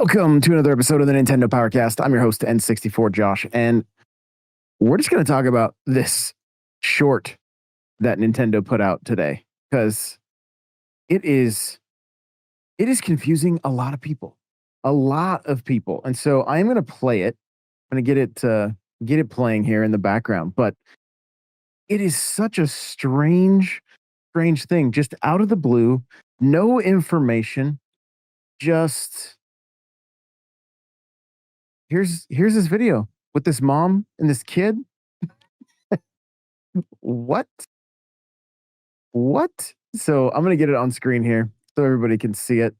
Welcome to another episode of the Nintendo Powercast. I'm your host, N64 Josh, and we're just going to talk about this short that Nintendo put out today because it is it is confusing a lot of people, and so I am going to play it. I'm going to get it playing here in the background, but it is such a strange thing, just out of the blue, no information, just here's this video with this mom and this kid. What? What? So I'm gonna get it on screen here so everybody can see it.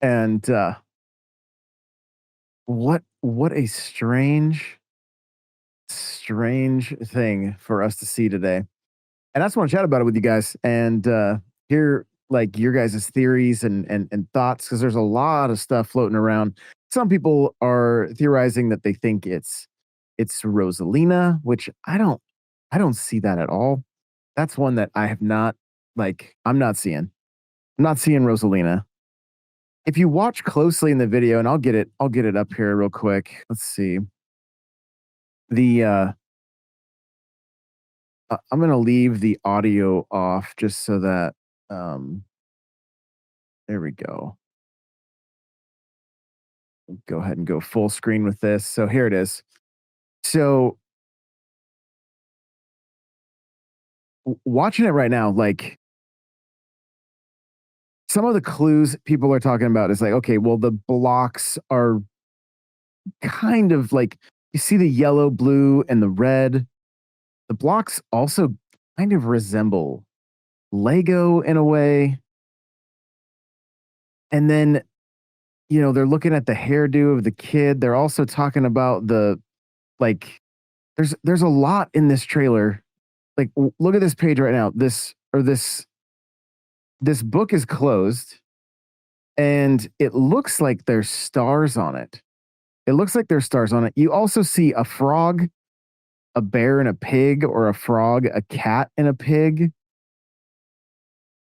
And what a strange thing for us to see today. And I just want to chat about it with you guys and hear like your guys' theories and thoughts because there's a lot of stuff floating around. Some people are theorizing that they think it's Rosalina, which I don't see that at all. That's one that I have not I'm not seeing. I'm not seeing Rosalina. If you watch closely in the video, and I'll get it up here real quick. Let's see. The I'm gonna leave the audio off just so that um there we go. Go ahead and go full screen with this. So here it is. So watching it right now, like some of the clues people are talking about is like, okay, well, the blocks are kind of like you see the yellow, blue, and the red. The blocks also kind of resemble Lego in a way. And then, they're looking at the hairdo of the kid. They're also talking about like, there's a lot in this trailer. Like, look at this page right now. This book is closed and it looks like there's stars on it. It looks like there's stars on it. You also see a frog, a bear and a pig, or a frog, a cat and a pig.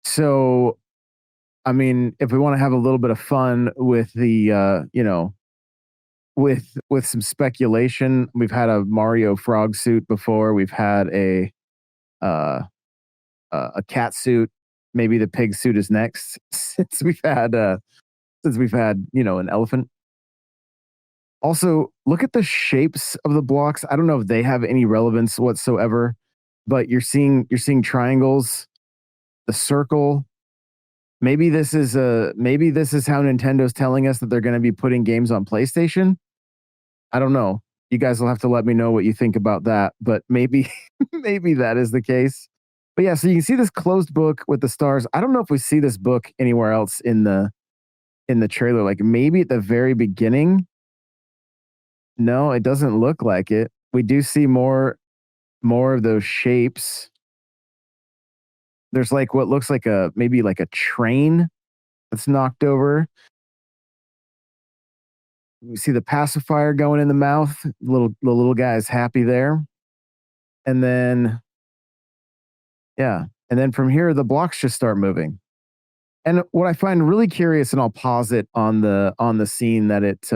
So, I mean, if we want to have a little bit of fun with the, with some speculation, we've had a Mario frog suit before. We've had uh, a cat suit. Maybe the pig suit is next, since we've had an elephant. Also, look at the shapes of the blocks. I don't know if they have any relevance whatsoever, but you're seeing triangles, the circle. Maybe this is how Nintendo's telling us that they're going to be putting games on PlayStation. I don't know. You guys will have to let me know what you think about that, but maybe maybe that is the case. But yeah, so you can see this closed book with the stars. I don't know if we see this book anywhere else in the trailer. Like maybe at the very beginning. No, it doesn't look like it. We do see more of those shapes. There's like what looks like maybe like a train that's knocked over. We see the pacifier going in the mouth. The little guy is happy there. And then yeah, and then from here the blocks just start moving. And what I find really curious, and I'll pause it on the scene that it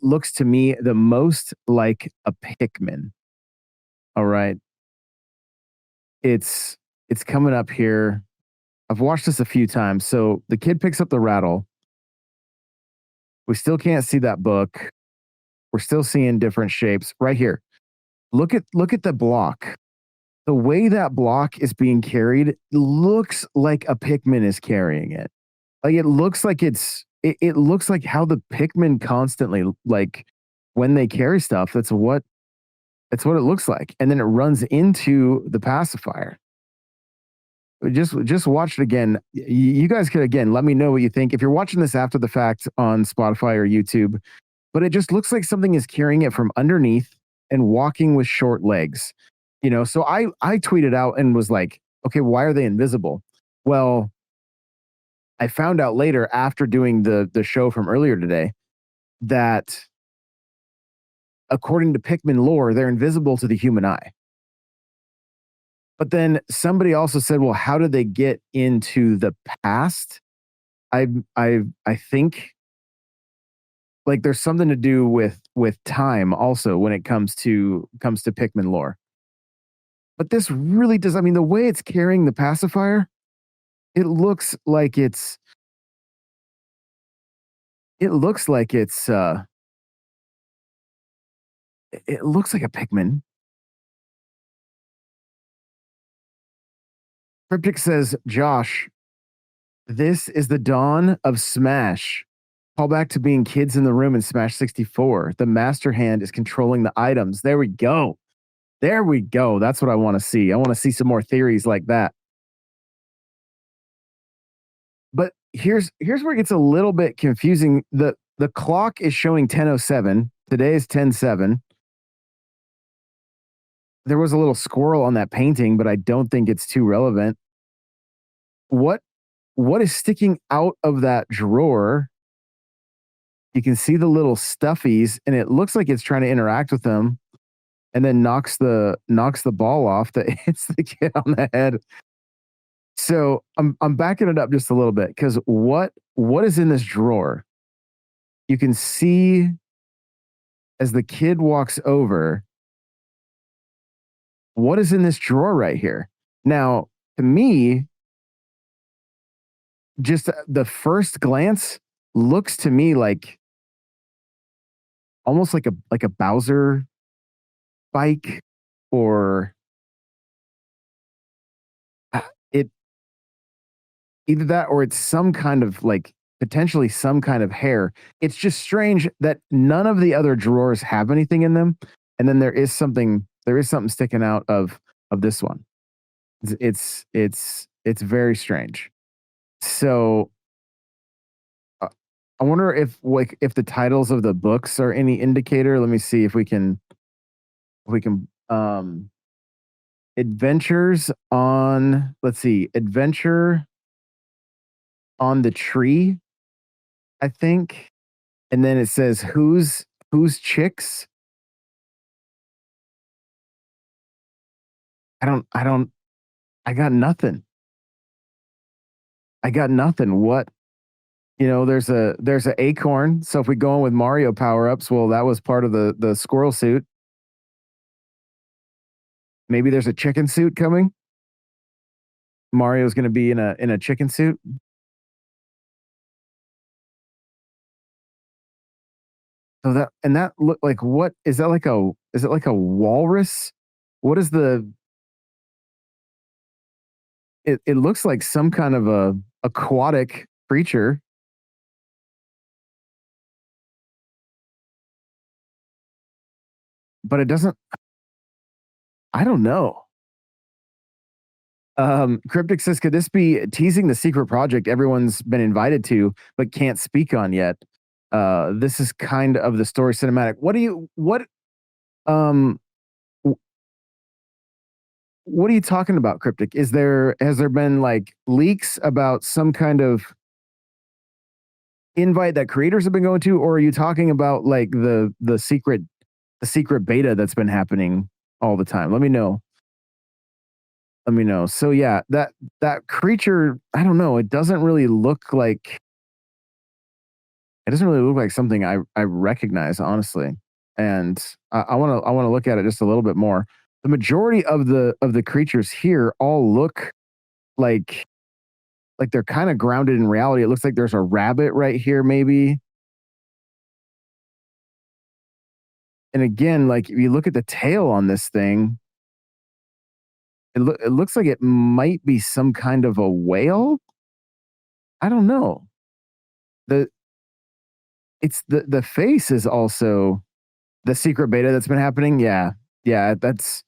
looks to me the most like a Pikmin. All right. It's coming up here. I've watched this a few times. So the kid picks up the rattle. We still can't see that book. We're still seeing different shapes right here. Look at the block. The way that block is being carried looks like a Pikmin is carrying it. Like it looks like it looks like how the Pikmin constantly like when they carry stuff. That's what it looks like. And then it runs into the pacifier. Just watch it again. You guys could again let me know what you think if you're watching this after the fact on Spotify or YouTube. But it just looks like something is carrying it from underneath and walking with short legs. So I tweeted out and was like, okay, why are they invisible? Well, I found out later after doing the show from earlier today that according to Pikmin lore, they're invisible to the human eye. But then somebody also said, well, how did they get into the past? I think like there's something to do with time also when it comes to Pikmin lore. But this really does. I mean, the way it's carrying the pacifier, it looks like it's it looks like it's it looks like a Pikmin. Cryptic says, Josh, this is the dawn of Smash. Call back to being kids in the room in Smash 64. The master hand is controlling the items. There we go. There we go. That's what I want to see. I want to see some more theories like that. But here's where it gets a little bit confusing. The clock is showing 10:07. Today is 10:07. There was a little squirrel on that painting, but I don't think it's too relevant. What what is sticking out of that drawer? You can see the little stuffies, and it looks like it's trying to interact with them, and then knocks the ball off that hits the kid on the head. So I'm backing it up just a little bit because what is in this drawer? You can see as the kid walks over, what is in this drawer right here? Now, to me, just the first glance looks to me like almost like a Bowser bike or it either that or it's some kind of like potentially some kind of hair. It's just strange that none of the other drawers have anything in them, and then there is something sticking out of this one. It's very strange. So uh, I wonder if the titles of the books are any indicator. Let me see if we can adventures on, let's see, adventure on the tree, I think. And then it says who's chicks? I don't I got nothing. I got nothing. What there's a acorn. So if we go in with Mario power-ups, well, that was part of the squirrel suit. Maybe there's a chicken suit coming. Mario's gonna be in a chicken suit. So that look like what is that like a is it like a walrus? What is the it looks like some kind of a aquatic creature, but it doesn't I don't know. Cryptic says, could this be teasing the secret project everyone's been invited to but can't speak on yet? This is kind of the story cinematic. Um what are you talking about, Cryptic? Has there been like leaks about some kind of invite that creators have been going to, or are you talking about like the secret beta that's been happening all the time? Let me know. Let me know. So yeah, that creature, I don't know, it doesn't really look like something I recognize, honestly. And I wanna look at it just a little bit more. The majority of the creatures here all look like they're kind of grounded in reality. It looks like there's a rabbit right here, maybe. And again, like if you look at the tail on this thing, it looks like it might be some kind of a whale. I don't know. The the face is also the secret beta that's been happening. Yeah. Yeah, that's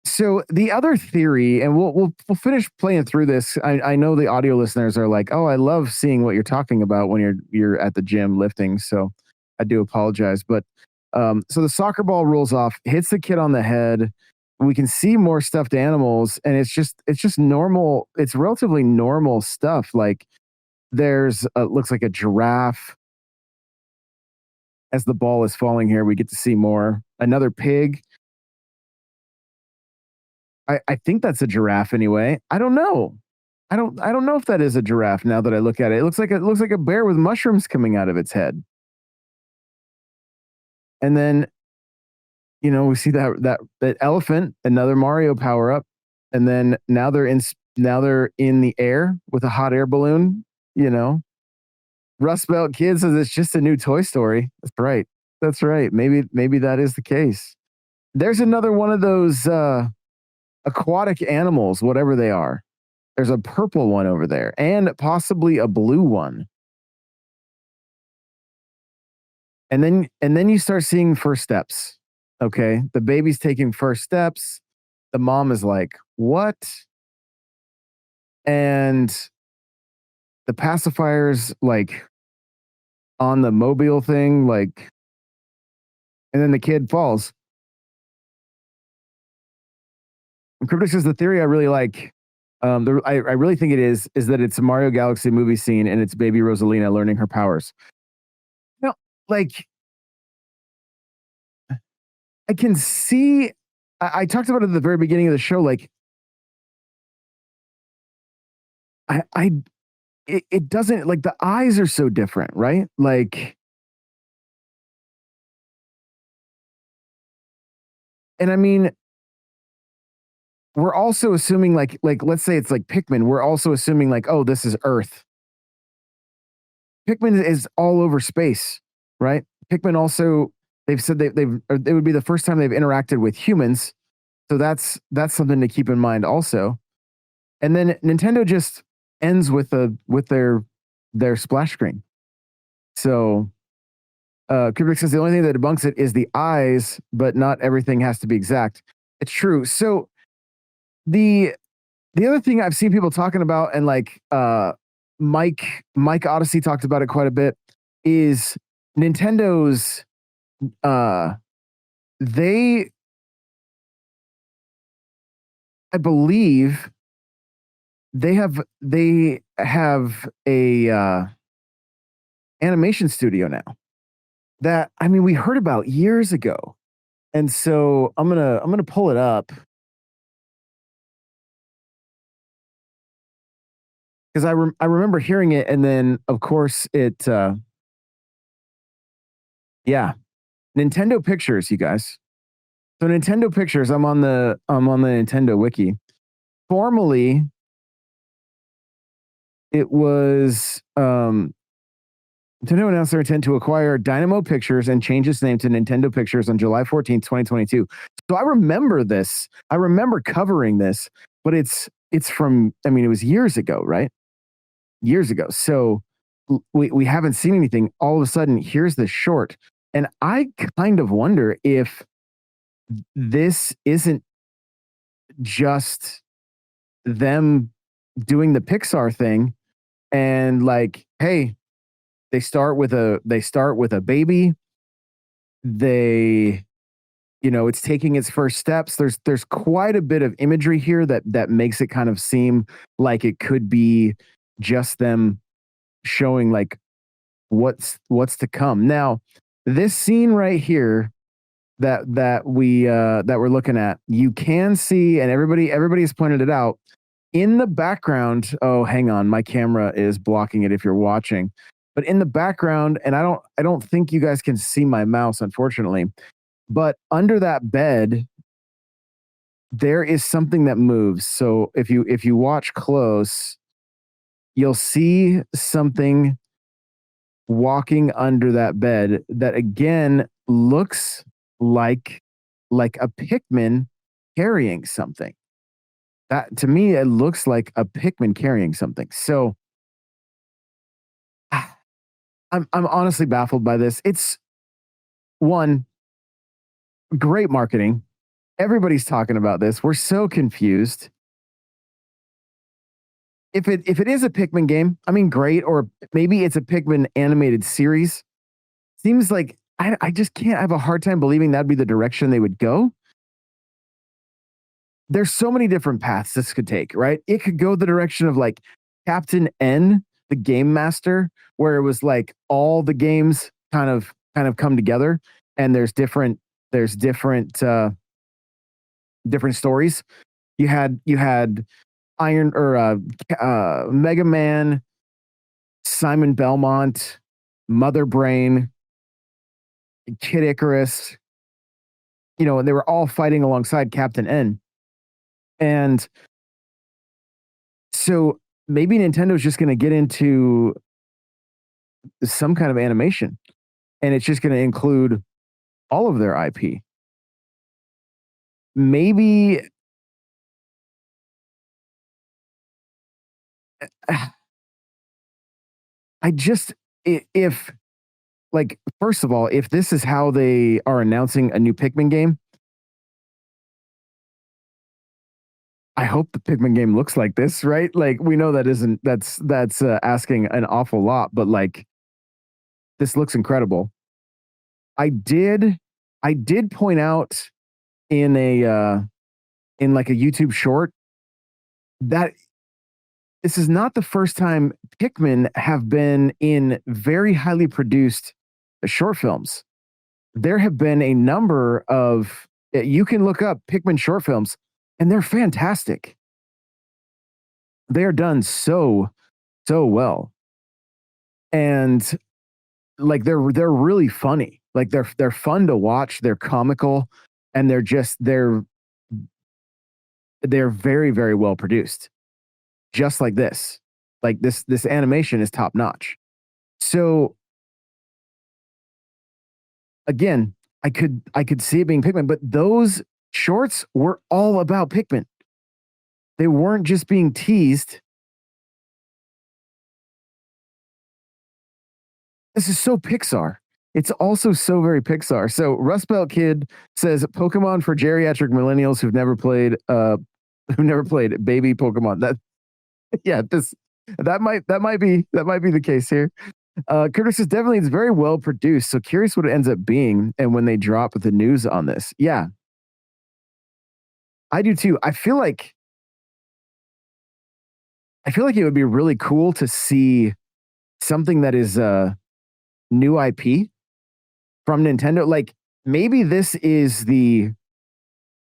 so the other theory, and we'll finish playing through this. I know the audio listeners are like, "Oh, I love seeing what you're talking about when you're at the gym lifting." So I do apologize, but so the soccer ball rolls off, hits the kid on the head. We can see more stuffed animals, and it's just normal. It's relatively normal stuff. Like there's looks like a giraffe. As the ball is falling here, we get to see more. Another pig. I think that's a giraffe anyway. I don't know. I don't know if that is a giraffe now that I look at it. It looks like a bear with mushrooms coming out of its head. And then, we see that elephant, another Mario power up, and then now they're in the air with a hot air balloon, you know. Rust Belt Kid says it's just a new Toy Story. That's right. That's right. Maybe that is the case. There's another one of those aquatic animals, whatever they are. There's a purple one over there and possibly a blue one. And then you start seeing first steps. Okay? The baby's taking first steps. The mom is like, "What?" And the pacifier's like on the mobile thing, like, and then the kid falls. And Cryptic says the theory I really like, I really think it is that it's a Mario Galaxy movie scene and it's baby Rosalina learning her powers. No, like I can see. I talked about it at the very beginning of the show. Like I it doesn't, like, the eyes are so different, right? Like, and I mean, we're also assuming like let's say it's like Pikmin. We're also assuming like, oh, this is Earth. Pikmin is all over space, right? Pikmin also, they've said it would be the first time they've interacted with humans, so that's something to keep in mind also. And then Nintendo just ends with their splash screen. So Kubrick says the only thing that debunks it is the eyes, but not everything has to be exact. It's true. So the the other thing I've seen people talking about, and like Mike Odyssey talked about it quite a bit, is Nintendo's uh they I believe they have a animation studio now that, I mean, we heard about years ago. And so I'm gonna pull it up because I remember hearing it, and then of course yeah, Nintendo Pictures, you guys. So Nintendo Pictures, I'm on the Nintendo wiki. Formerly, it was Nintendo announced their intent to acquire Dynamo Pictures and change its name to Nintendo Pictures on July 14th, 2022. So I remember this. I remember covering this, but it's from, I mean, it was years ago, right? Years ago. So we haven't seen anything. All of a sudden, here's this short. And I kind of wonder if this isn't just them doing the Pixar thing and like, hey, they start with a baby. They, it's taking its first steps. There's quite a bit of imagery here that makes it kind of seem like it could be just them showing like what's to come. Now, this scene right here that we're looking at, you can see, and everybody's pointed it out in the background. Oh, hang on, my camera is blocking it if you're watching. But in the background, and I don't think you guys can see my mouse, unfortunately, but under that bed there is something that moves. So if you watch close, you'll see something walking under that bed that again looks like a Pikmin carrying something. That, to me, it looks like a Pikmin carrying something. So I'm honestly baffled by this. It's one, great marketing. Everybody's talking about this. We're so confused. If it is a Pikmin game, I mean, great. Or maybe it's a Pikmin animated series. Seems like I just can't. I have a hard time believing that'd be the direction they would go. There's so many different paths this could take, right? It could go the direction of like Captain N, the game master, where it was like all the games kind of come together, and there's different stories. You had Iron or Mega Man, Simon Belmont, Mother Brain, Kid Icarus, and they were all fighting alongside Captain N. And so maybe Nintendo's just going to get into some kind of animation, and it's just going to include all of their IP. Maybe I just if like first of all, if this is how they are announcing a new Pikmin game, I hope the Pikmin game looks like this, right? Like we know that's asking an awful lot, but like this looks incredible. I did I did point out in a in like a YouTube short that this is not the first time Pikmin have been in very highly produced short films. There have been a number of you can look up Pikmin short films and they're fantastic. They're done so well. And like they're really funny. Like they're fun to watch, they're comical, and they're very very well produced. Just like this. Like this animation is top notch. So again, I could see it being Pikmin, but those shorts were all about Pikmin. They weren't just being teased. This is so Pixar. It's also so very Pixar. So Rust Belt Kid says Pokemon for geriatric millennials who've never played baby Pokemon. That yeah, this that might be the case here. Curtis says definitely it's very well produced. So curious what it ends up being and when they drop the news on this. Yeah, I do too. I feel like it would be really cool to see something that is new IP from Nintendo. Like maybe this is the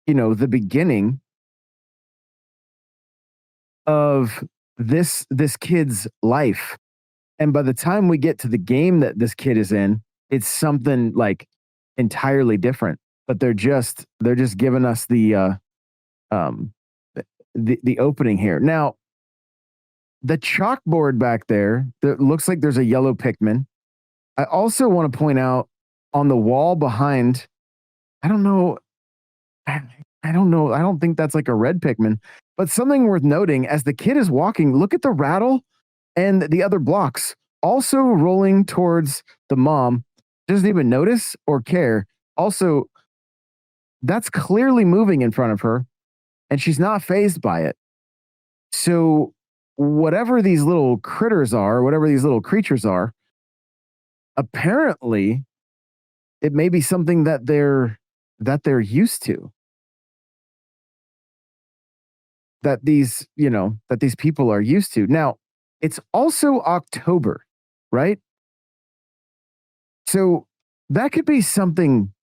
beginning of this kid's life. And by the time we get to the game that this kid is in, it's something like entirely different. But they're just giving us um the opening here. Now, the chalkboard back there that looks like there's a yellow Pikmin. I also want to point out on the wall behind, I don't know, I don't know. I don't think that's like a red Pikmin, but something worth noting as the kid is walking, look at the rattle and the other blocks also rolling towards the mom. Doesn't even notice or care. Also, that's clearly moving in front of her and she's not phased by it. So, whatever these little critters are, whatever these little creatures are, apparently it may be something that they're used to, that these people are used to. Now, it's also October, right? So that could be something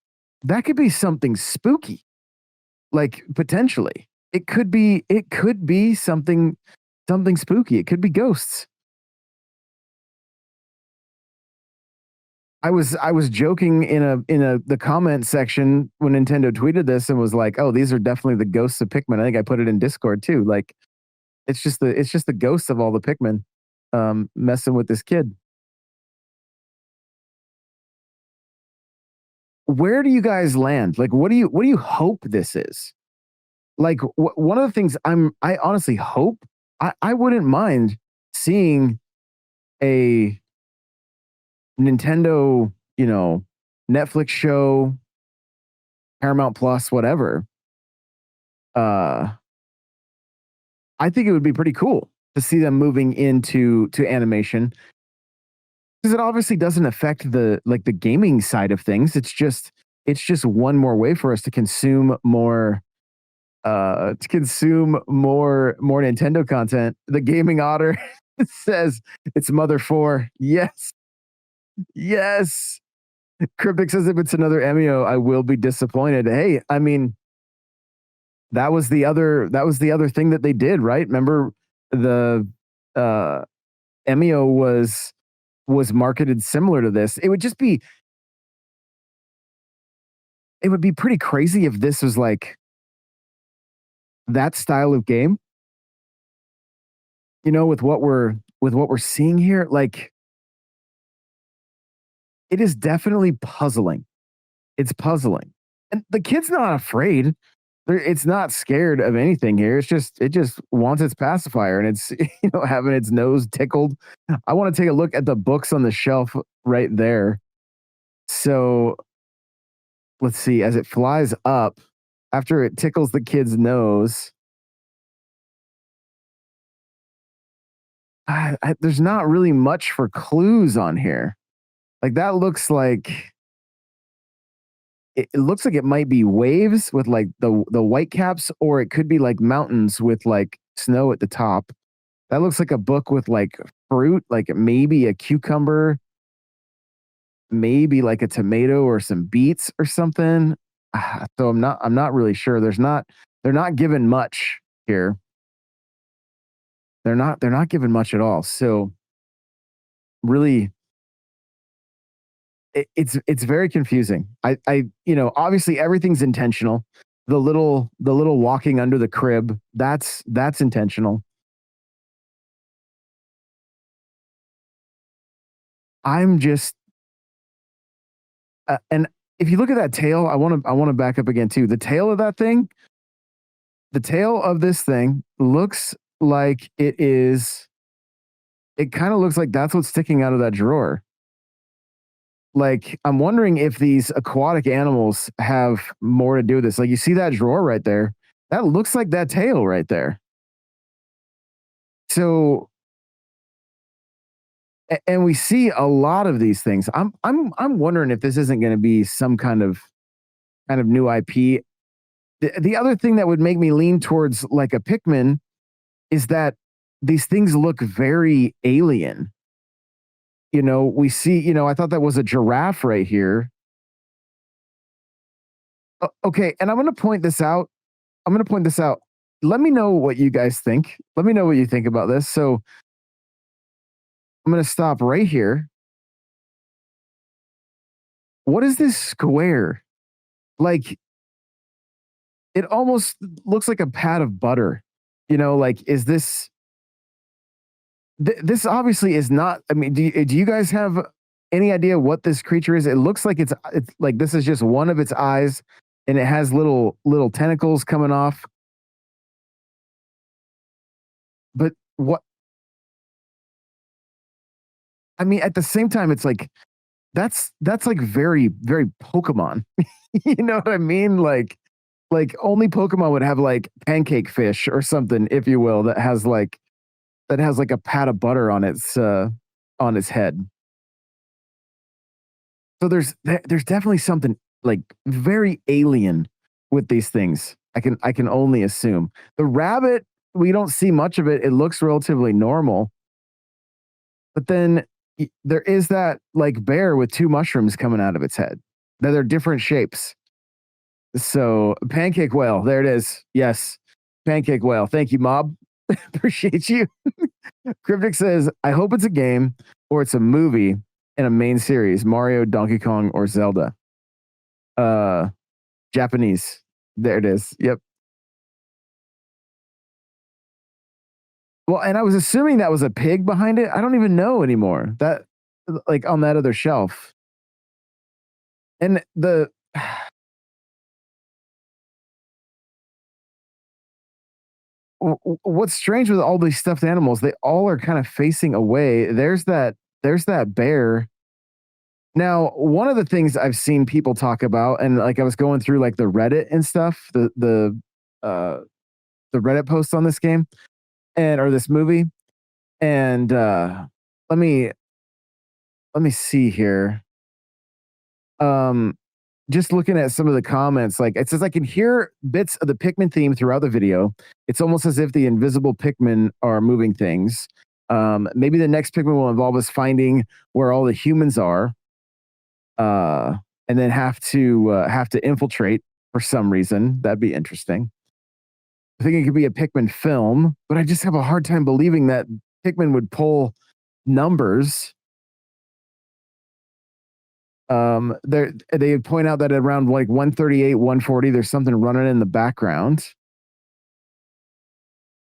spooky, like potentially. It could be something spooky. It could be ghosts. I was joking in a the comment section when Nintendo tweeted this and was like, "Oh, these are definitely the ghosts of Pikmin." I think I put it in Discord too. Like it's just the ghosts of all the Pikmin messing with this kid. Where do you guys land? Like what do you hope this is? Like one of the things I honestly hope I wouldn't mind seeing a Nintendo, Netflix show, Paramount Plus, whatever. Uh, I think it would be pretty cool to see them moving into animation because it obviously doesn't affect the gaming side of things. It's just one more way for us to consume more Nintendo content. The gaming otter says it's Mother 4. Yes. Yes. Cryptic says if it's another Emio, I will be disappointed. Hey, I mean, that was the other thing that they did, right? Remember the uh Emio was marketed similar to this. It would be pretty crazy if this was like that style of game, with what we're seeing here. Like, it is definitely puzzling. It's puzzling. And the kid's not afraid. It's not scared of anything here. It just wants its pacifier, and it's having its nose tickled. I want to take a look at the books on the shelf right there. So let's see, as it flies up after it tickles the kid's nose. There's not really much for clues on here. Like, that looks like it looks like it might be waves with like the white caps, or it could be like mountains with like snow at the top. That looks like a book with like fruit, like maybe a cucumber, maybe like a tomato or some beets or something. So I'm not really sure. They're not given much here. They're not given much at all. So really, it's very confusing. Obviously everything's intentional. The little walking under the crib, that's intentional. I'm just and if you look at that tail, I want to back up again too. The tail of this thing looks like it kind of looks like that's what's sticking out of that drawer. Like, I'm wondering if these aquatic animals have more to do with this. Like, you see that drawer right there? That looks like that tail right there. So, and we see a lot of these things. I'm wondering if this isn't going to be some kind of new IP. The other thing that would make me lean towards like a Pikmin is that these things look very alien. We see, I thought that was a giraffe right here. Okay, and I'm going to point this out. Let me know what you guys think. Let me know what you think about this. So I'm going to stop right here. What is this square? Like, it almost looks like a pat of butter. Like, is this obviously is not. I mean, do you guys have any idea what this creature is? It looks like it's like this is just one of its eyes, and it has little tentacles coming off. But what I mean, at the same time, it's like that's like very very Pokemon. You know what I mean? Like only Pokemon would have like pancake fish or something, if you will, that has like a pat of butter on its head. So there's definitely something like very alien with these things. I can only assume. The rabbit, we don't see much of it. It looks relatively normal, but then there is that like bear with two mushrooms coming out of its head. That are different shapes. So pancake whale, there it is. Yes, pancake whale. Thank you, Mob. Appreciate you. Cryptic says, I hope it's a game or it's a movie in a main series, Mario, Donkey Kong, or Zelda. Uh Japanese. There it is. Yep. Well, and I was assuming that was a pig behind it. I don't even know anymore. That like on that other shelf. And the what's strange with all these stuffed animals, they all are kind of facing away. There's that bear. Now, one of the things I've seen people talk about, and like I was going through like the Reddit and stuff, uh the Reddit posts on this game and or this movie, and let me let me see here. Um, just looking at some of the comments, like it says, I can hear bits of the Pikmin theme throughout the video. It's almost as if the invisible Pikmin are moving things. Maybe the next Pikmin will involve us finding where all the humans are, uh, and then have to infiltrate for some reason. That'd be interesting. I think it could be a Pikmin film, but I just have a hard time believing that Pikmin would pull numbers. They point out that around like 138, 140, there's something running in the background.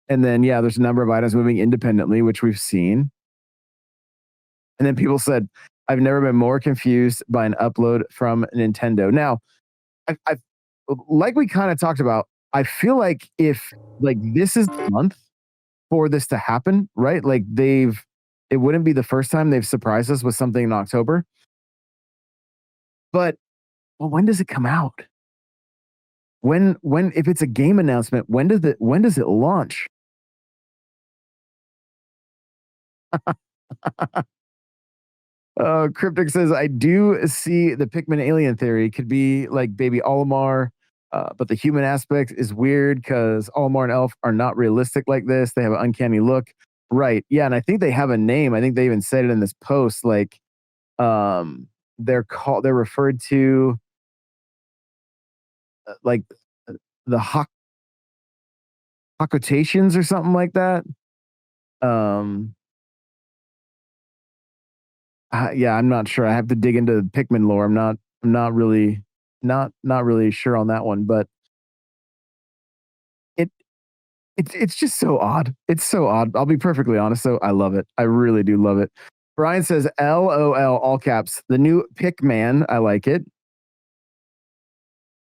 And then, yeah, there's a number of items moving independently, which we've seen. And then people said, I've never been more confused by an upload from Nintendo. Now, I like we kind of talked about, I feel like if like this is the month for this to happen, right? Like it wouldn't be the first time they've surprised us with something in October. But well, when does it come out? When if it's a game announcement, when does it launch? Cryptic says, I do see the Pikmin alien theory. Could be like baby Olimar, but the human aspect is weird because Olimar and Elf are not realistic like this. They have an uncanny look. Right. Yeah. And I think they have a name. I think they even said it in this post. Like, they're referred to like the Hakotations or something like that. Um, yeah, I'm not sure. I have to dig into Pikmin lore. I'm not really sure on that one, but it it's just so odd. It's so odd. I'll be perfectly honest. So I love it. I really do love it. Brian says, "LOL, all caps. The new Pikman. I like it.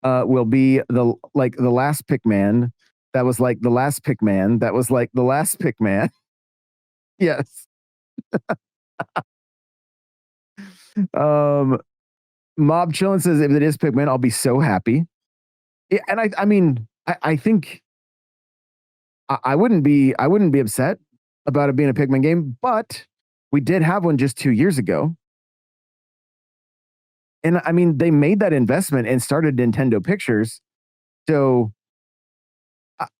Will be the last Pikman. That was like the last Pikman. That was like the last Pikman. Yes. Um, Mob Chillin says, if it is Pikmin, I'll be so happy. Yeah, and I mean, I think I wouldn't be upset about it being a Pikmin game, but we did have one just 2 years ago. And I mean, they made that investment and started Nintendo Pictures. So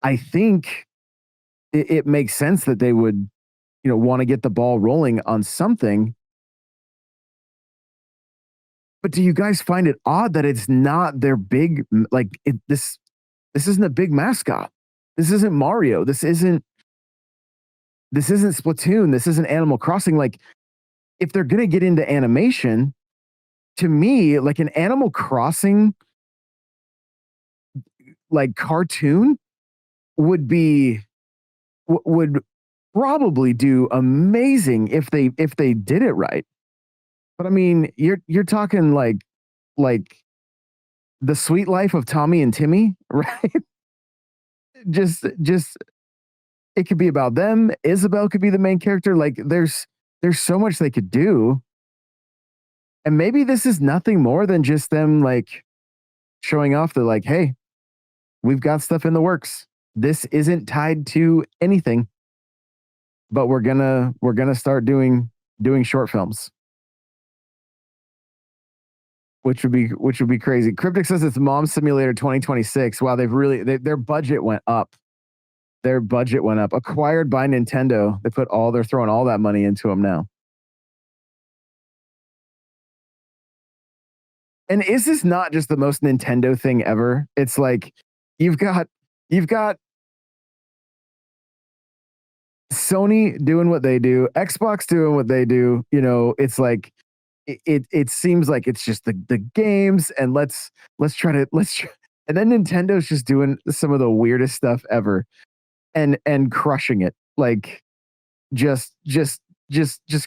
I think it makes sense that they would, want to get the ball rolling on something. But do you guys find it odd that it's not their big this isn't a big mascot. This isn't Mario. This isn't Splatoon. This isn't Animal Crossing. Like, if they're gonna get into animation, to me, like an Animal Crossing like cartoon would be would probably do amazing if they did it right. But I mean, you're talking like the sweet life of Tommy and Timmy, right? Just it could be about them. Isabel could be the main character. Like there's so much they could do. And maybe this is nothing more than just them like showing off that like, hey, we've got stuff in the works. This isn't tied to anything, but we're gonna start doing short films, which would be crazy. Cryptic says it's Mom Simulator 2026. Wow, their budget went up. Their budget went up. Acquired by Nintendo. They're throwing all that money into them now. And is this not just the most Nintendo thing ever? It's like you've got Sony doing what they do, Xbox doing what they do. It's like it seems like it's just the games, and and then Nintendo's just doing some of the weirdest stuff ever and crushing it. Like just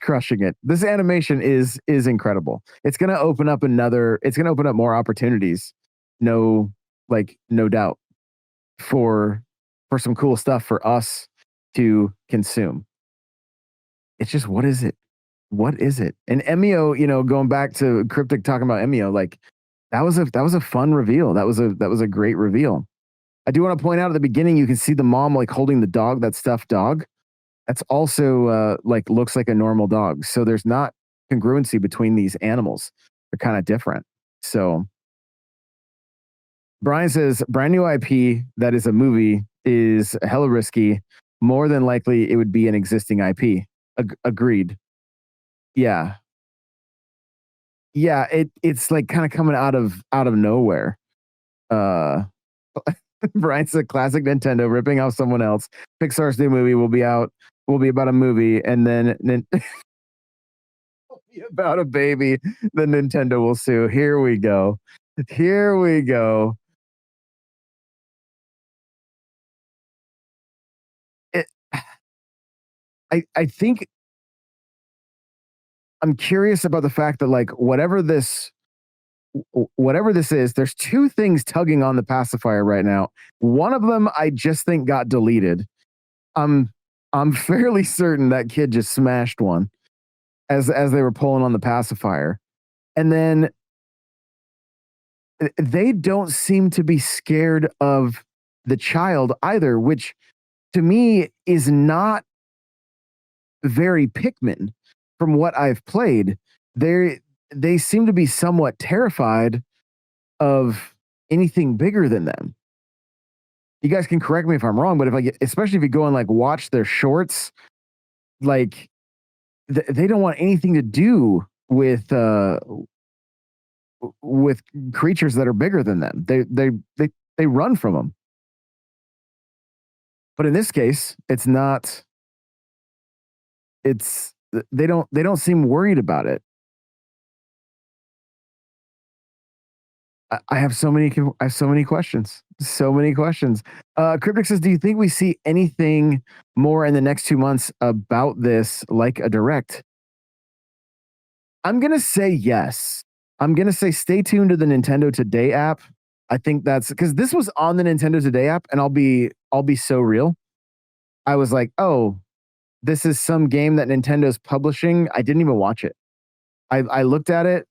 crushing it. This animation is incredible. It's gonna open up more opportunities. No doubt for some cool stuff for us to consume. It's just what is it? What is it? And Emio, going back to Cryptic talking about Emio, like that was a fun reveal. That was a great reveal. I do want to point out at the beginning, you can see the mom like holding the dog, that stuffed dog. That's also like looks like a normal dog. So there's not congruency between these animals. They're kind of different. So Brian says brand new IP that is a movie is hella risky. More than likely, it would be an existing IP. Agreed. Yeah, yeah. It's like kind of coming out of nowhere. Uh, Brian said classic Nintendo ripping off someone else. Pixar's new movie will be about a movie, and then about a baby, then Nintendo will sue. Here we go. Here we go. It, I think I'm curious about the fact that like whatever this is, there's two things tugging on the pacifier right now. One of them I just think got deleted. I'm I'm fairly certain that kid just smashed one as they were pulling on the pacifier. And then they don't seem to be scared of the child either, which to me is not very Pikmin from what I've played. They they seem to be somewhat terrified of anything bigger than them. You guys can correct me if I'm wrong, but if I get, especially if you go and like watch their shorts, like they don't want anything to do with creatures that are bigger than them. They run from them. But in this case, it's not. It's they don't seem worried about it. I have so many I have so many questions. So many questions. Cryptic says, "Do you think we see anything more in the next 2 months about this, like a direct?" I'm gonna say yes. I'm gonna say stay tuned to the Nintendo Today app. I think that's because this was on the Nintendo Today app, and I'll be so real. I was like, oh, this is some game that Nintendo's publishing. I didn't even watch it. I looked at it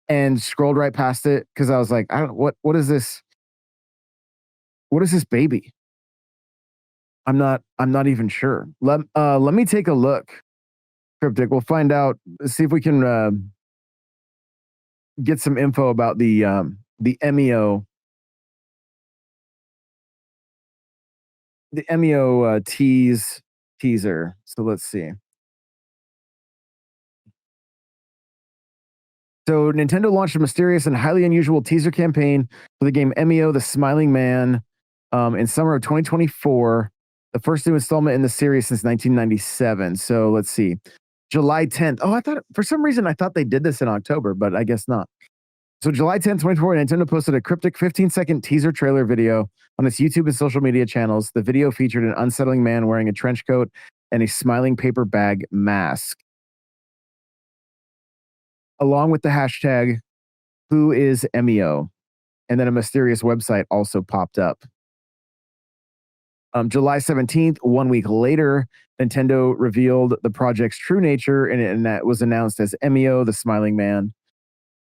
and scrolled right past it because I was like, I don't what is this? What is this baby? I'm not even sure. Let me take a look, Cryptic. We'll find out. See if we can get some info about the MEO teaser. So let's see. So Nintendo launched a mysterious and highly unusual teaser campaign for the game MEO: The Smiling Man in summer of 2024. The first new installment in the series since 1997. So let's see. July 10th. Oh, I thought for some reason I thought they did this in October, but I guess not. So July 10th, 2024, Nintendo posted a cryptic 15-second teaser trailer video on its YouTube and social media channels. The video featured an unsettling man wearing a trench coat and a smiling paper bag mask, along with the hashtag "Who is MEO?" And then a mysterious website also popped up. July 17th, 1 week later, Nintendo revealed the project's true nature, and that was announced as MEO: The Smiling Man.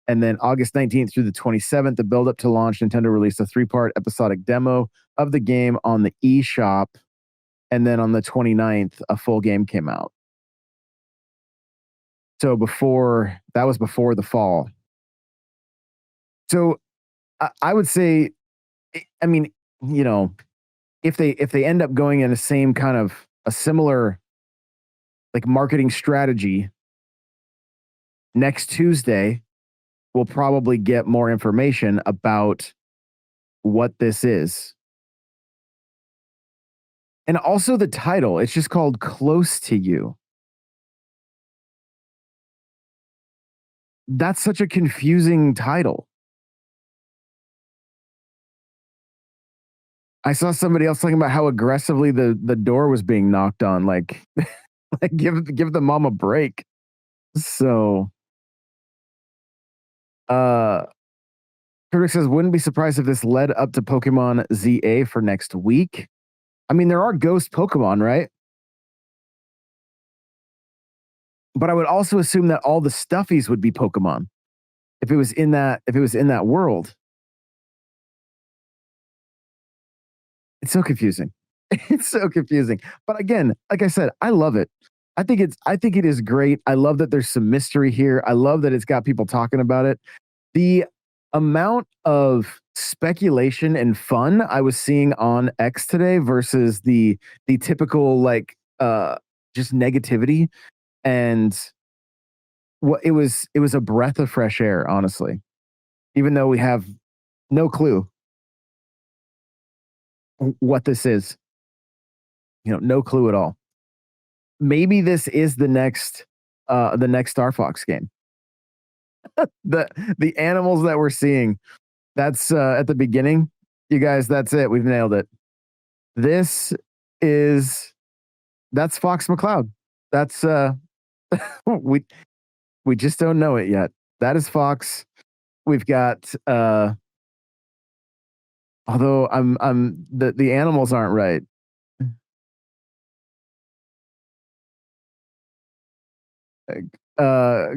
And then August 19th through the 27th, the build up to launch, Nintendo released a 3-part episodic demo of the game on the eShop. And then on the 29th, a full game came out. So that was before the fall. So I would say, I mean, you know, if they end up going in the same kind of a similar like marketing strategy, next Tuesday we'll probably get more information about what this is. And also the title, it's just called Close to You. That's such a confusing title. I saw somebody else talking about how aggressively the door was being knocked on, like like give the mom a break. So uh Critic says wouldn't be surprised if this led up to Pokemon ZA for next week. I mean, there are ghost Pokemon, right? But I would also assume that all the stuffies would be Pokemon if it was in that world. It's so confusing. It's so confusing. But again, like I said, I love it. I think it is great. I love that there's some mystery here. I love that it's got people talking about it. The amount of speculation and fun I was seeing on X today versus the typical like just negativity, and what it was a breath of fresh air, honestly. Even though we have no clue. what this is. No clue at all. Maybe this is the next Star Fox game. the the animals that we're seeing, that's at the beginning. You guys, that's it. We've nailed it. This is that's Fox McCloud. That's we we just don't know it yet. That is Fox. We've got although the animals aren't right.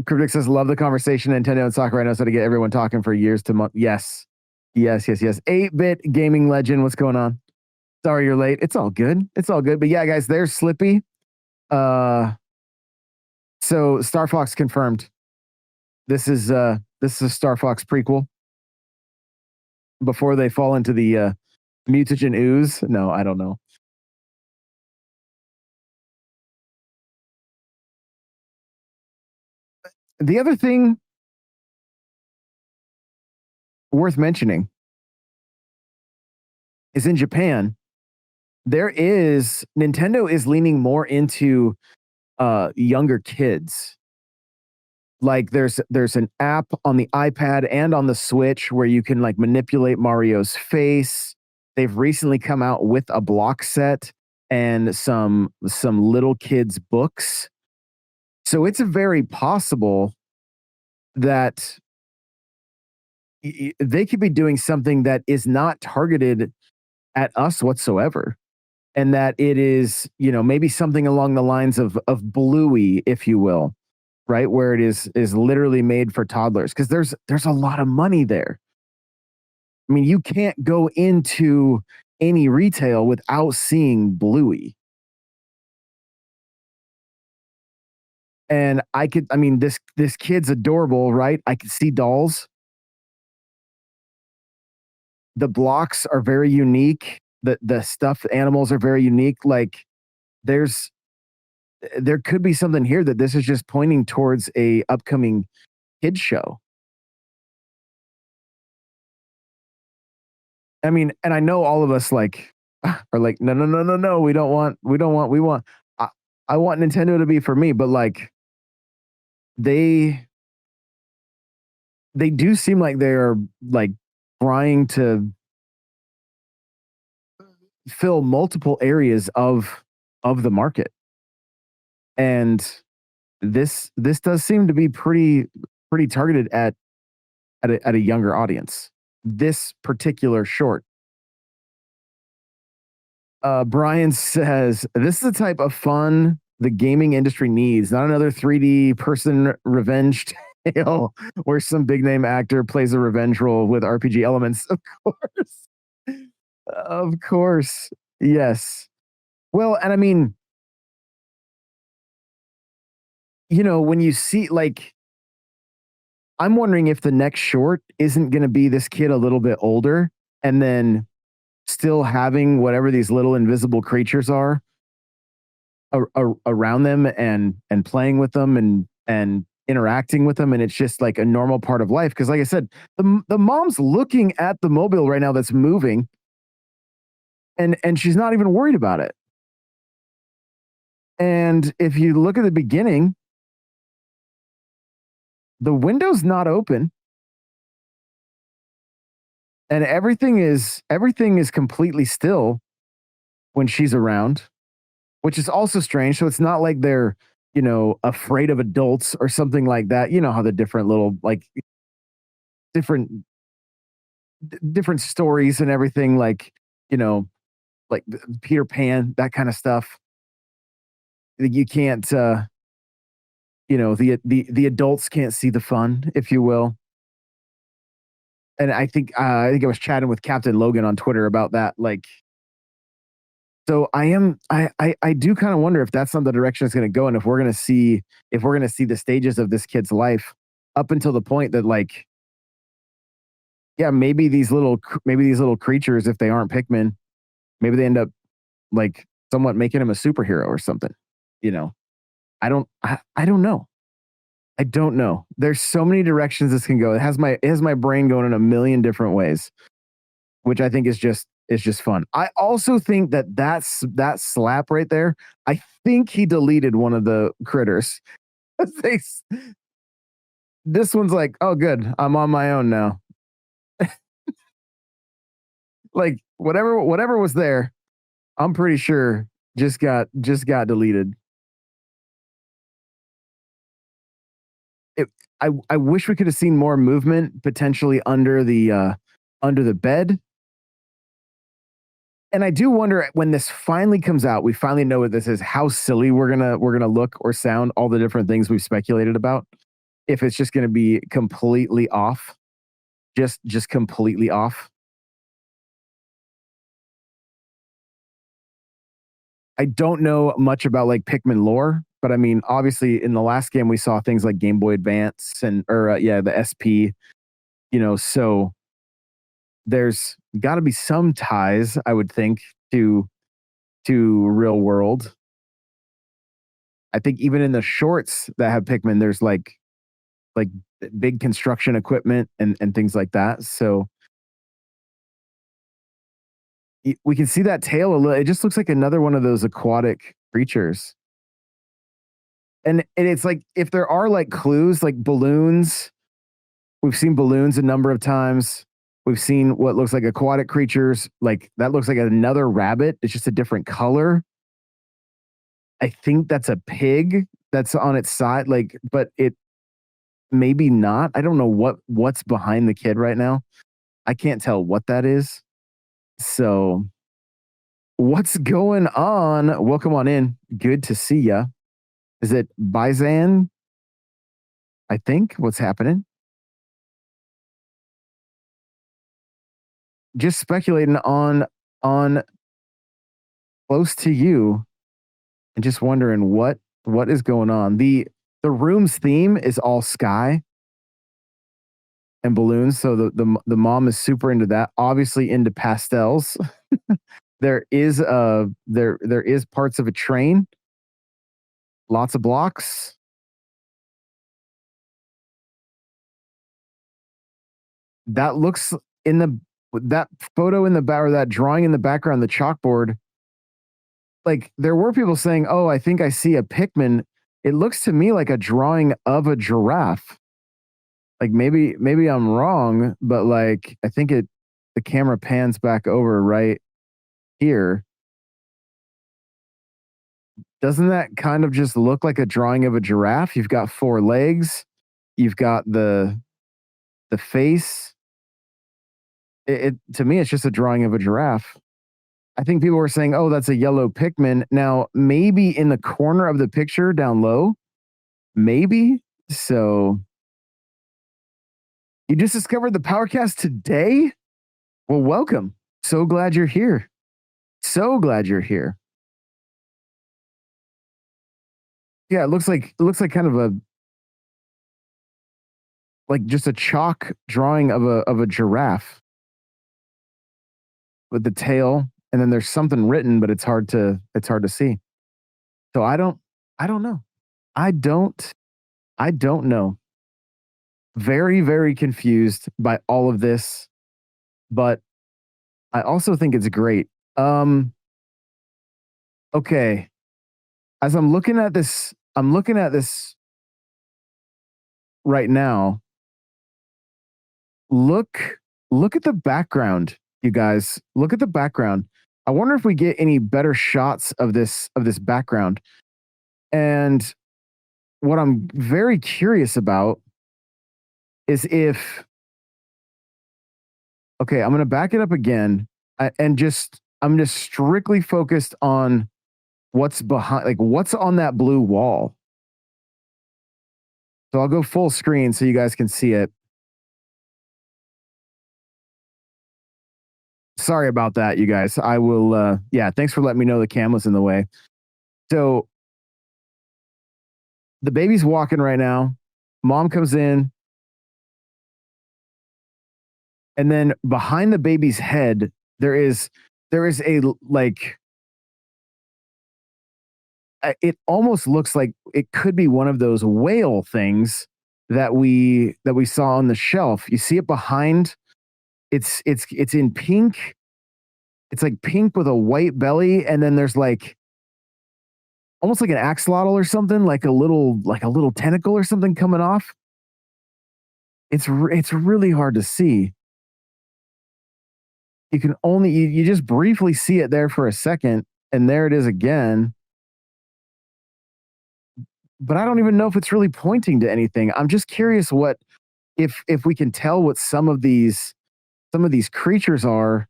Cryptic says, love the conversation. Nintendo and Sakurai knows how to get everyone talking for years to months. Yes. Yes, yes, yes. 8-bit gaming legend. What's going on? Sorry you're late. It's all good. It's all good. But yeah, guys, there's Slippy. So Star Fox confirmed. This is a Star Fox prequel. Before they fall into the mutagen ooze. No, I don't know. The other thing worth mentioning is in Japan, Nintendo is leaning more into younger kids. Like there's an app on the iPad and on the Switch where you can like manipulate Mario's face. They've recently come out with a block set and some little kids books. So it's very possible that they could be doing something that is not targeted at us whatsoever. And that it is, maybe something along the lines of Bluey, if you will, right? Where it is literally made for toddlers. Because there's a lot of money there. I mean, you can't go into any retail without seeing Bluey. And this kid's adorable, right? I could see dolls. The blocks are very unique. The stuffed animals are very unique. Like there could be something here that this is just pointing towards a upcoming kids show. I mean, and I know all of us like are like, no, we want. I want Nintendo to be for me, but like they do seem like they're like trying to fill multiple areas of the market. And this does seem to be pretty targeted at a younger audience. This particular short. Brian says, this is the type of fun the gaming industry needs, not another 3D person revenge tale where some big name actor plays a revenge role with RPG elements. Of course. Of course. Yes. Well, and I mean, when you see like, I'm wondering if the next short isn't going to be this kid a little bit older and then still having whatever these little invisible creatures are around them and playing with them and interacting with them. And it's just like a normal part of life. Cause like I said, the mom's looking at the mobile right now that's moving and she's not even worried about it. And if you look at the beginning, the window's not open and everything is completely still when she's around, which is also strange. So it's not like they're, afraid of adults or something like that. You know how the different little like different stories and everything like, like Peter Pan, that kind of stuff. You can't the adults can't see the fun, if you will. And I think I was chatting with Captain Logan on Twitter about that. Like, so I do kind of wonder if that's not the direction it's going to go, and if we're going to see the stages of this kid's life up until the point that like, yeah, maybe these little creatures, if they aren't Pikmin, maybe they end up like somewhat making him a superhero or something. I don't know. I don't know. There's so many directions this can go. It has my brain going in a million different ways, which I think is just is just fun. I also think that that slap right there. I think he deleted one of the critters. They this one's like, "Oh, good. I'm on my own now." Like whatever was there, I'm pretty sure just got deleted. It, I wish we could have seen more movement potentially under the bed. And I do wonder when this finally comes out, we finally know what this is, how silly we're gonna look or sound, all the different things we've speculated about. If it's just gonna be completely off, just completely off. I don't know much about like Pikmin lore, but I mean, obviously, in the last game we saw things like Game Boy Advance and or yeah, the SP. So there's got to be some ties, I would think, to real world. I think even in the shorts that have Pikmin, there's like big construction equipment and things like that. So we can see that tail a little. It just looks like another one of those aquatic creatures. And it's like if there are like clues like balloons, we've seen balloons a number of times. We've seen what looks like aquatic creatures. Like that looks like another rabbit. It's just a different color. I think that's a pig that's on its side. Like, but it maybe not. I don't know what's behind the kid right now. I can't tell what that is. So, what's going on? Welcome on in. Good to see ya. Is it Bizan? I think. What's happening? Just speculating on close to you and just wondering what is going on. The room's theme is all sky and balloons, so the mom is super into that. Obviously into pastels. There is parts of a train, lots of blocks. That looks in the that photo in the back or that drawing in the background, the chalkboard. Like there were people saying, "Oh, I think I see a Pikmin." It looks to me like a drawing of a giraffe. Like maybe I'm wrong, but like I think the camera pans back over right here. Doesn't that kind of just look like a drawing of a giraffe? You've got four legs, you've got the face. It to me, it's just a drawing of a giraffe. I think people were saying, "Oh, that's a yellow Pikmin." Now, maybe in the corner of the picture down low, maybe. So, you just discovered the Powercast today? Well, welcome. So glad you're here. So glad you're here. Yeah, it looks like kind of a like just a chalk drawing of a giraffe with the tail, and then there's something written, but it's hard to see. So I don't know. I don't I don't know. Very, very confused by all of this, but I also think it's great. Um, okay. As I'm looking at this right now. Look look at the background, you guys. Look at the background. I wonder if we get any better shots of this background. And what I'm very curious about is if okay, I'm going to back it up again and just I'm just strictly focused on what's behind like what's on that blue wall. So I'll go full screen so you guys can see it. Sorry about that, you guys. I will yeah, thanks for letting me know the cam was in the way. So the baby's walking right now. Mom comes in, and then behind the baby's head, there is a like it almost looks like it could be one of those whale things that we saw on the shelf. You see it behind. It's in pink. it's like pink with a white belly, and then there's like almost like an axolotl or something, like a little tentacle or something coming off. It's really hard to see. You can only you just briefly see it there for a second, and there it is again. But I don't even know if it's really pointing to anything. I'm just curious what if we can tell what some of these creatures are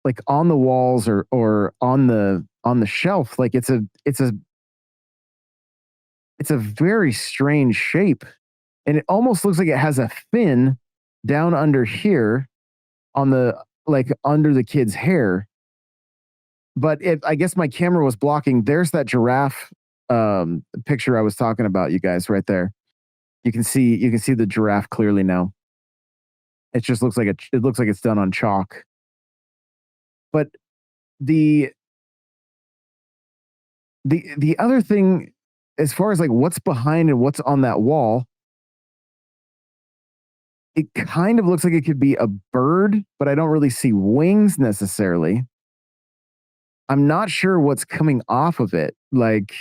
like on the walls or on the shelf. Like it's a very strange shape, and it almost looks like it has a fin down under here on the like under the kid's hair. But I guess my camera was blocking. There's that giraffe picture I was talking about, you guys, right there. You can see the giraffe clearly now. It just looks like it looks like it's done on chalk. But the the other thing, as far as like what's behind and what's on that wall, it kind of looks like it could be a bird, but I don't really see wings necessarily. I'm not sure what's coming off of it, like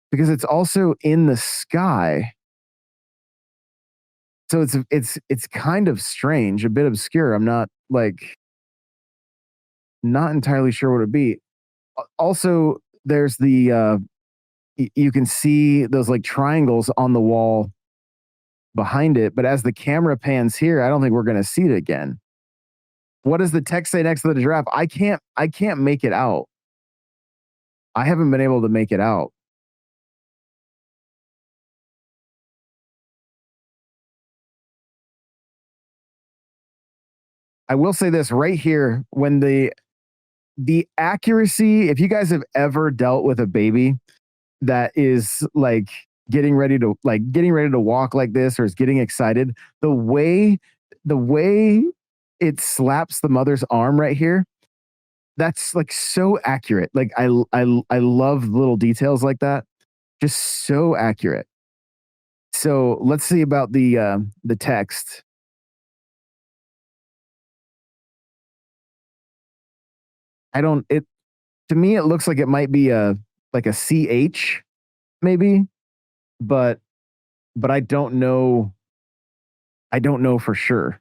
because it's also in the sky. So it's kind of strange, a bit obscure. I'm not like not entirely sure what it'd be. Also, there's the you can see those like triangles on the wall behind it, but as the camera pans here, I don't think we're going to see it again. What does the text say next to the giraffe? I can't make it out. I haven't been able to make it out. I will say this right here when the accuracy, if you guys have ever dealt with a baby that is like getting ready to walk like this or is getting excited, the way it slaps the mother's arm right here, that's like so accurate. Like I love little details like that. Just so accurate. So let's see about the text. I don't it to me it looks like it might be a like a CH maybe, but I I don't know for sure.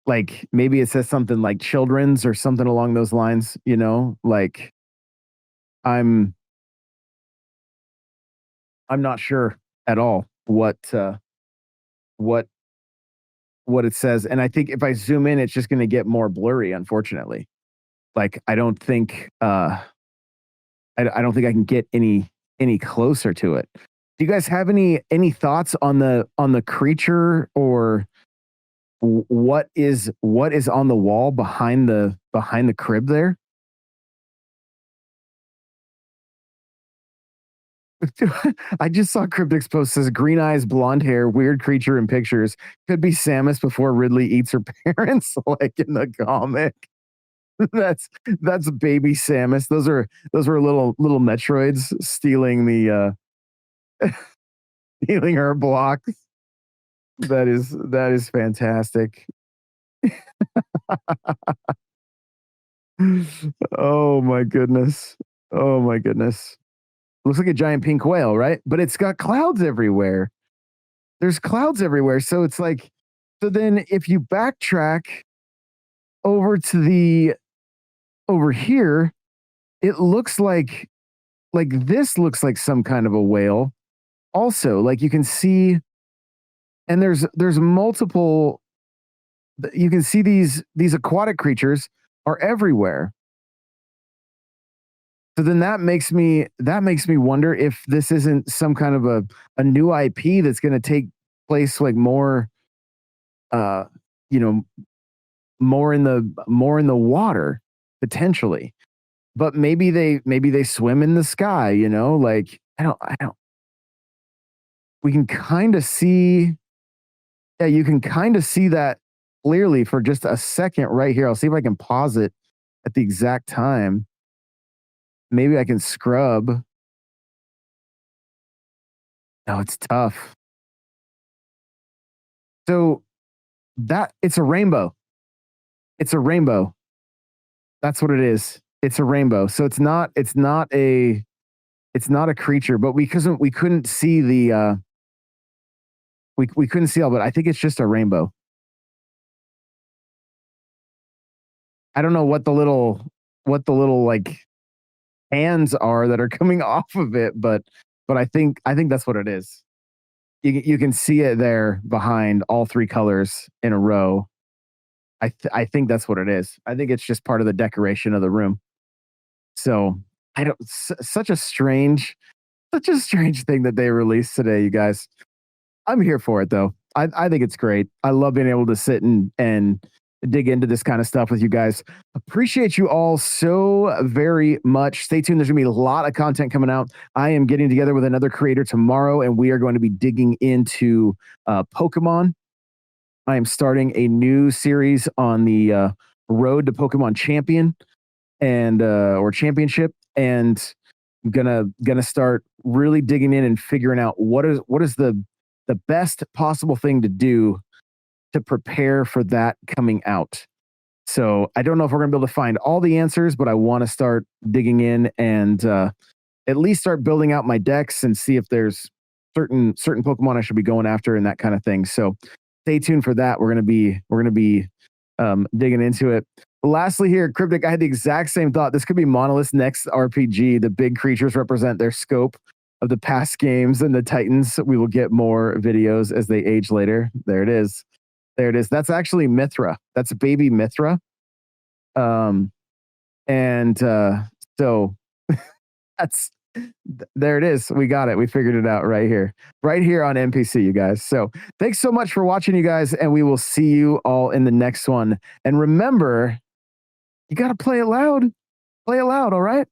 Like maybe it says something like children's or something along those lines, you know? Like I'm I'm not sure at all what what it says. And I think if I zoom in, it's just going to get more blurry, unfortunately. Like I don't think I don't think I can get any closer to it. Do you guys have any thoughts on the creature or what is on the wall behind the crib there? I just saw Cryptic's post says green eyes, blonde hair, weird creature in pictures. Could be Samus before Ridley eats her parents, like in the comic. That's baby Samus. Those were little Metroids stealing the stealing her blocks. That is fantastic. Oh my goodness. Oh my goodness. Looks like a giant pink whale, right? But it's got clouds everywhere. There's clouds everywhere. So it's like, so then if you backtrack over to the over here, it looks like this looks like some kind of a whale. Also, like you can see, and there's multiple. You can see these aquatic creatures are everywhere. So then that makes me wonder if this isn't some kind of a new IP that's going to take place like more, uh, you know, more in the water potentially. But maybe they swim in the sky, you know, like I don't we can kind of see yeah, you can kind of see that clearly for just a second right here. I'll see if I can pause it at the exact time. Maybe I can scrub. No, it's tough. So that it's a rainbow. It's a rainbow. That's what it is. It's a rainbow. So it's not a creature, but we couldn't see the we couldn't see all, but I think it's just a rainbow. I don't know what the little like hands are that are coming off of it, but I think that's what it is. You can see it there behind all three colors in a row. I think that's what it is. I think it's just part of the decoration of the room. So I don't such a strange thing that they released today, you guys. I'm here for it though. I think it's great. I love being able to sit and dig into this kind of stuff with you guys. Appreciate you all so very much. Stay tuned. There's gonna be a lot of content coming out. I am getting together with another creator tomorrow, and we are going to be digging into Pokemon. I am starting a new series on the road to Pokemon Champion and or Championship, and gonna start really digging in and figuring out what is the best possible thing to do to prepare for that coming out. So I don't know if we're gonna be able to find all the answers, but I want to start digging in and at least start building out my decks and see if there's certain Pokemon I should be going after and that kind of thing. So stay tuned for that. We're gonna be digging into it. Lastly, here, Cryptic, I had the exact same thought. This could be Monolith's next RPG. The big creatures represent their scope of the past games, and the Titans, we will get more videos as they age later. There it is. There it is. That's actually Mithra. That's baby Mithra. Um, and so that's there it is. We got it. We figured it out right here on NPC, you guys. So thanks so much for watching, you guys, and we will see you all in the next one. And remember, you got to play it loud. Play it loud, all right?